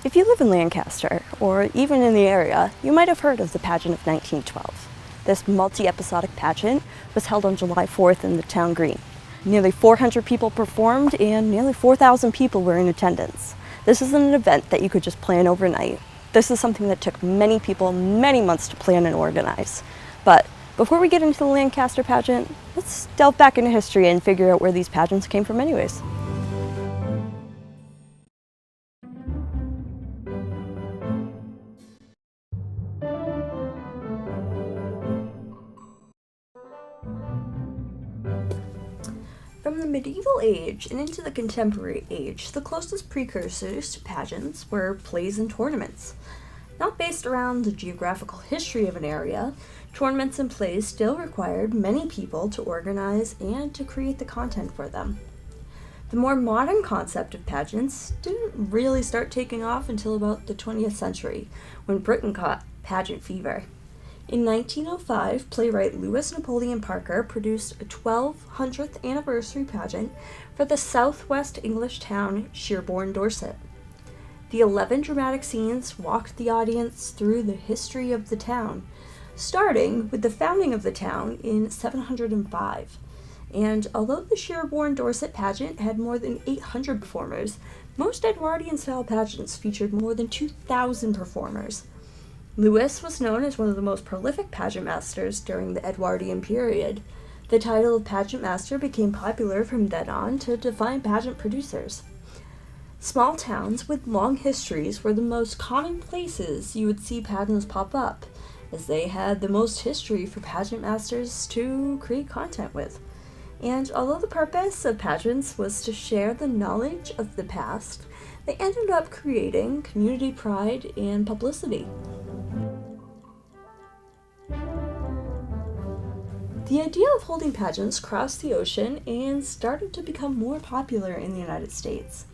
If you live in Lancaster, or even in the area, you might have heard of the pageant of 1912. This multi-episodic pageant was held on July 4th in the town green. Nearly 400 people performed and nearly 4,000 people were in attendance. This isn't an event that you could just plan overnight. This is something that took many people many months to plan and organize. But before we get into the Lancaster pageant, let's delve back into history and figure out where these pageants came from anyways. From the medieval age and into the contemporary age, the closest precursors to pageants were plays and tournaments. Not based around the geographical history of an area, tournaments and plays still required many people to organize and to create the content for them. The more modern concept of pageants didn't really start taking off until about the 20th century, when Britain caught pageant fever. In 1905, playwright Louis Napoleon Parker produced a 1200th anniversary pageant for the southwest English town Sherborne, Dorset. The 11 dramatic scenes walked the audience through the history of the town, starting with the founding of the town in 705. And although the Sherborne Dorset pageant had more than 800 performers, most Edwardian-style pageants featured more than 2,000 performers. Louis was known as one of the most prolific pageant masters during the Edwardian period. The title of pageant master became popular from then on to define pageant producers. Small towns with long histories were the most common places you would see pageants pop up, as they had the most history for pageant masters to create content with. And although the purpose of pageants was to share the knowledge of the past, they ended up creating community pride and publicity. The idea of holding pageants crossed the ocean and started to become more popular in the United States.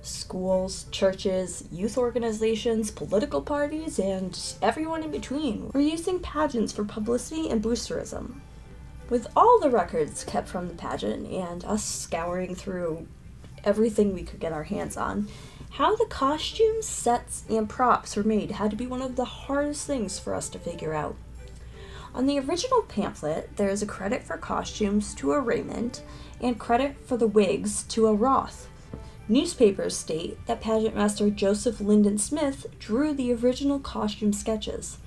Schools, churches, youth organizations, political parties, and everyone in between were using pageants for publicity and boosterism. With all the records kept from the pageant and us scouring through everything we could get our hands on, how the costumes, sets, and props were made had to be one of the hardest things for us to figure out. On the original pamphlet, there is a credit for costumes to a Raymond and credit for the wigs to a Roth. Newspapers state that pageant master Joseph Lyndon Smith drew the original costume sketches.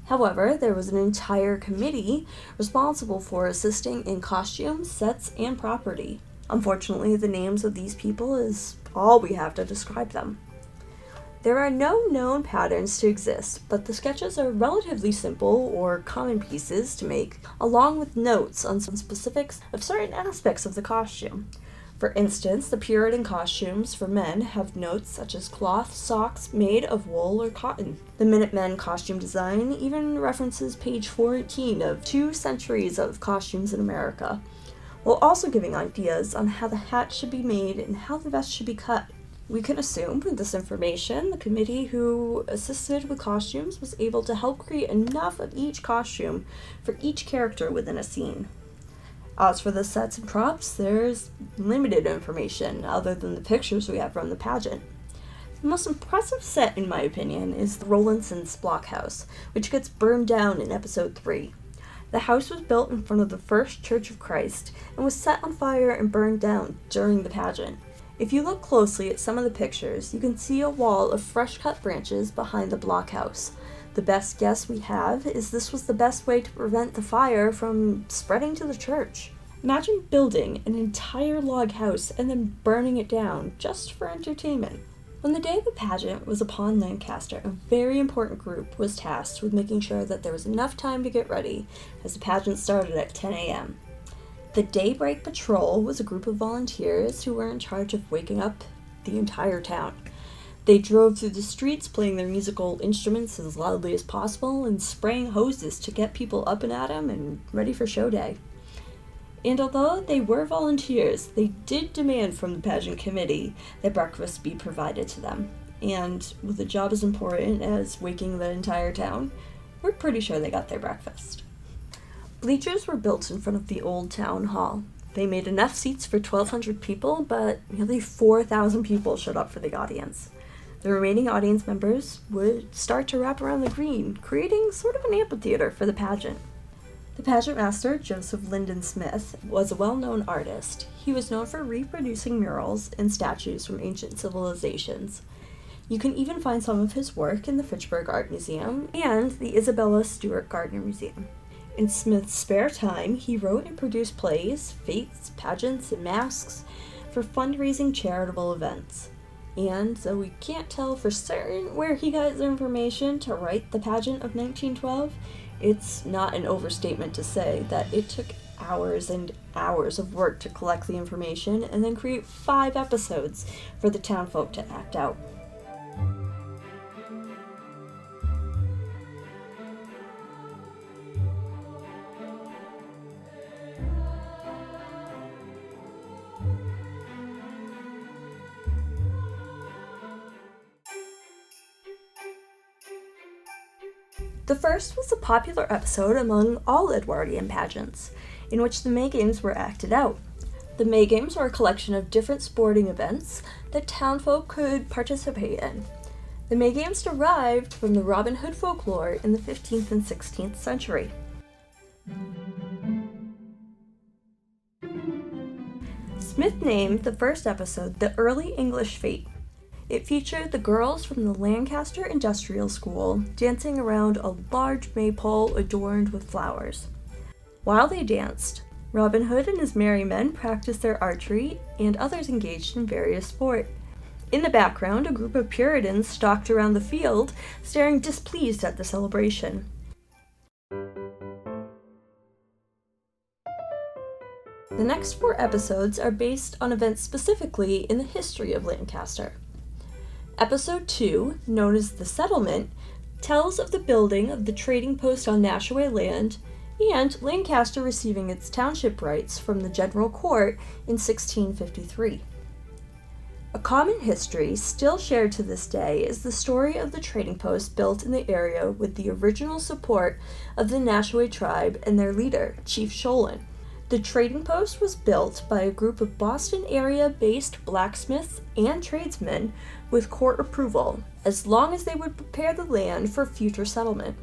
However, there was an entire committee responsible for assisting in costumes, sets, and property. Unfortunately, the names of these people is all we have to describe them. There are no known patterns to exist, but the sketches are relatively simple or common pieces to make, along with notes on some specifics of certain aspects of the costume. For instance, the Puritan costumes for men have notes such as cloth socks made of wool or cotton. The Minutemen costume design even references page 14 of 2 centuries of costumes in America, while also giving ideas on how the hat should be made and how the vest should be cut. We can assume from this information the committee who assisted with costumes was able to help create enough of each costume for each character within a scene. As for the sets and props, there's limited information other than the pictures we have from the pageant. The most impressive set, in my opinion, is the Rowlandson's blockhouse, which gets burned down in episode 3. The house was built in front of the First Church of Christ and was set on fire and burned down during the pageant. If you look closely at some of the pictures, you can see a wall of fresh-cut branches behind the blockhouse. The best guess we have is this was the best way to prevent the fire from spreading to the church. Imagine building an entire log house and then burning it down just for entertainment. When the day of the pageant was upon Lancaster, a very important group was tasked with making sure that there was enough time to get ready, as the pageant started at 10 a.m. The Daybreak Patrol was a group of volunteers who were in charge of waking up the entire town. They drove through the streets playing their musical instruments as loudly as possible and spraying hoses to get people up and at 'em and ready for show day. And although they were volunteers, they did demand from the pageant committee that breakfast be provided to them. And with a job as important as waking the entire town, we're pretty sure they got their breakfast. Bleachers were built in front of the old town hall. They made enough seats for 1,200 people, but nearly 4,000 people showed up for the audience. The remaining audience members would start to wrap around the green, creating sort of an amphitheater for the pageant. The pageant master, Joseph Lyndon Smith, was a well-known artist. He was known for reproducing murals and statues from ancient civilizations. You can even find some of his work in the Fitchburg Art Museum and the Isabella Stewart Gardner Museum. In Smith's spare time, he wrote and produced plays, fetes, pageants, and masks for fundraising charitable events. And though we can't tell for certain where he got his information to write the pageant of 1912, it's not an overstatement to say that it took hours and hours of work to collect the information and then create 5 episodes for the townfolk to act out. The first was a popular episode among all Edwardian pageants, in which the May Games were acted out. The May Games were a collection of different sporting events that townfolk could participate in. The May Games derived from the Robin Hood folklore in the 15th and 16th century. Smith named the first episode the Early English Fete. It featured the girls from the Lancaster Industrial School dancing around a large maypole adorned with flowers. While they danced, Robin Hood and his merry men practiced their archery, and others engaged in various sport. In the background, a group of Puritans stalked around the field, staring displeased at the celebration. The next 4 episodes are based on events specifically in the history of Lancaster. Episode 2, known as The Settlement, tells of the building of the trading post on Nashaway land and Lancaster receiving its township rights from the General Court in 1653. A common history still shared to this day is the story of the trading post built in the area with the original support of the Nashaway tribe and their leader, Chief Sholin. The trading post was built by a group of Boston area-based blacksmiths and tradesmen with court approval, as long as they would prepare the land for future settlement.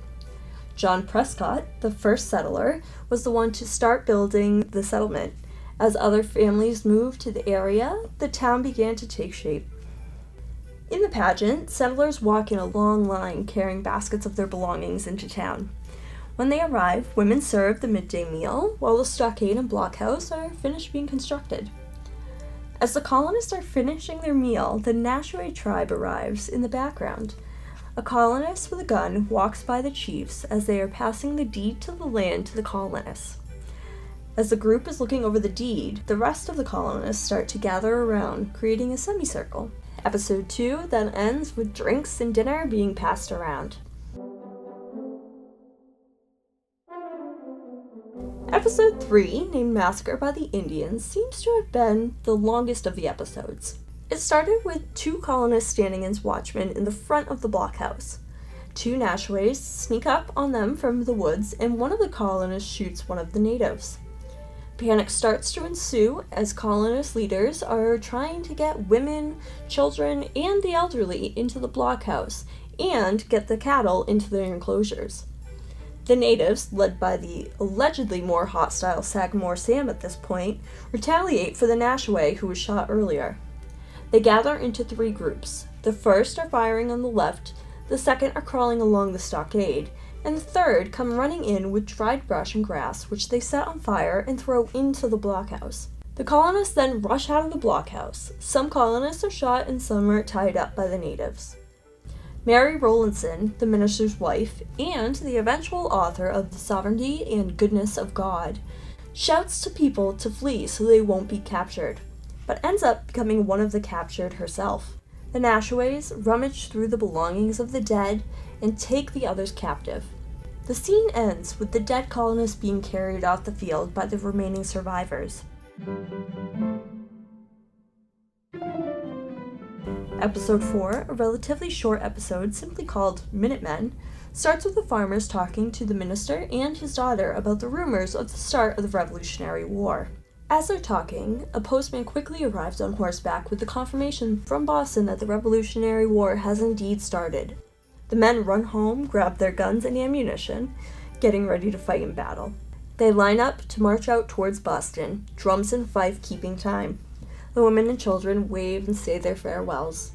John Prescott, the first settler, was the one to start building the settlement. As other families moved to the area, the town began to take shape. In the pageant, settlers walk in a long line carrying baskets of their belongings into town. When they arrive, women serve the midday meal, while the stockade and blockhouse are finished being constructed. As the colonists are finishing their meal, the Nashaway tribe arrives in the background. A colonist with a gun walks by the chiefs as they are passing the deed to the land to the colonists. As the group is looking over the deed, the rest of the colonists start to gather around, creating a semicircle. Episode 2 then ends with drinks and dinner being passed around. Episode 3, named Massacre by the Indians, seems to have been the longest of the episodes. It started with 2 colonists standing as watchmen in the front of the blockhouse. 2 Nashaways sneak up on them from the woods, and one of the colonists shoots one of the natives. Panic starts to ensue as colonist leaders are trying to get women, children, and the elderly into the blockhouse and get the cattle into their enclosures. The natives, led by the allegedly more hostile Sagamore Sam at this point, retaliate for the Nashaway who was shot earlier. They gather into 3 groups. The first are firing on the left, the second are crawling along the stockade, and the third come running in with dried brush and grass which they set on fire and throw into the blockhouse. The colonists then rush out of the blockhouse. Some colonists are shot and some are tied up by the natives. Mary Rowlandson, the minister's wife, and the eventual author of The Sovereignty and Goodness of God, shouts to people to flee so they won't be captured, but ends up becoming one of the captured herself. The Nashaways rummage through the belongings of the dead and take the others captive. The scene ends with the dead colonists being carried off the field by the remaining survivors. Episode 4, a relatively short episode simply called Minutemen, starts with the farmers talking to the minister and his daughter about the rumors of the start of the Revolutionary War. As they're talking, a postman quickly arrives on horseback with the confirmation from Boston that the Revolutionary War has indeed started. The men run home, grab their guns and ammunition, getting ready to fight in battle. They line up to march out towards Boston, drums and fife keeping time. The women and children wave and say their farewells.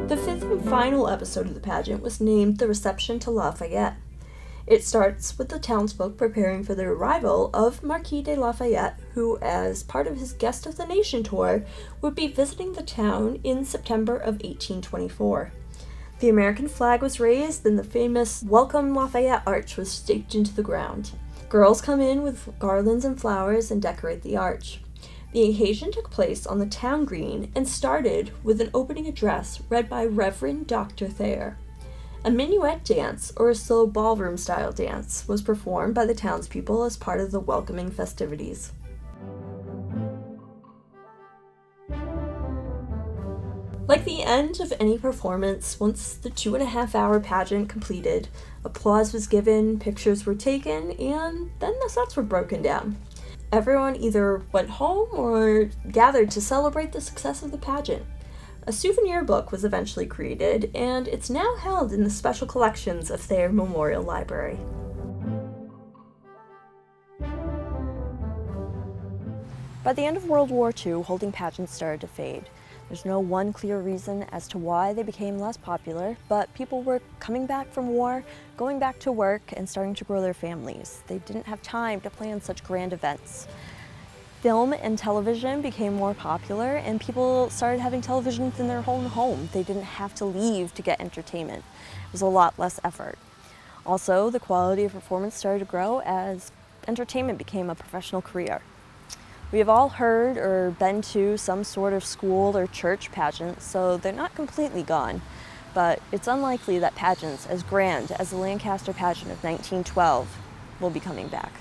The fifth and final episode of the pageant was named The Reception to Lafayette. It starts with the townsfolk preparing for the arrival of Marquis de Lafayette, who, as part of his Guest of the Nation tour, would be visiting the town in September of 1824. The American flag was raised and the famous Welcome Lafayette arch was staked into the ground. Girls come in with garlands and flowers and decorate the arch. The occasion took place on the town green and started with an opening address read by Reverend Dr. Thayer. A minuet dance, or a slow ballroom-style dance, was performed by the townspeople as part of the welcoming festivities. Like the end of any performance, once the 2.5-hour pageant completed, applause was given, pictures were taken, and then the sets were broken down. Everyone either went home or gathered to celebrate the success of the pageant. A souvenir book was eventually created, and it's now held in the special collections of Thayer Memorial Library. By the end of World War II, holding pageants started to fade. There's no one clear reason as to why they became less popular, but people were coming back from war, going back to work, and starting to grow their families. They didn't have time to plan such grand events. Film and television became more popular, and people started having televisions in their own home. They didn't have to leave to get entertainment. It was a lot less effort. Also, the quality of performance started to grow as entertainment became a professional career. We have all heard or been to some sort of school or church pageant, so they're not completely gone. But it's unlikely that pageants as grand as the Lancaster Pageant of 1912 will be coming back.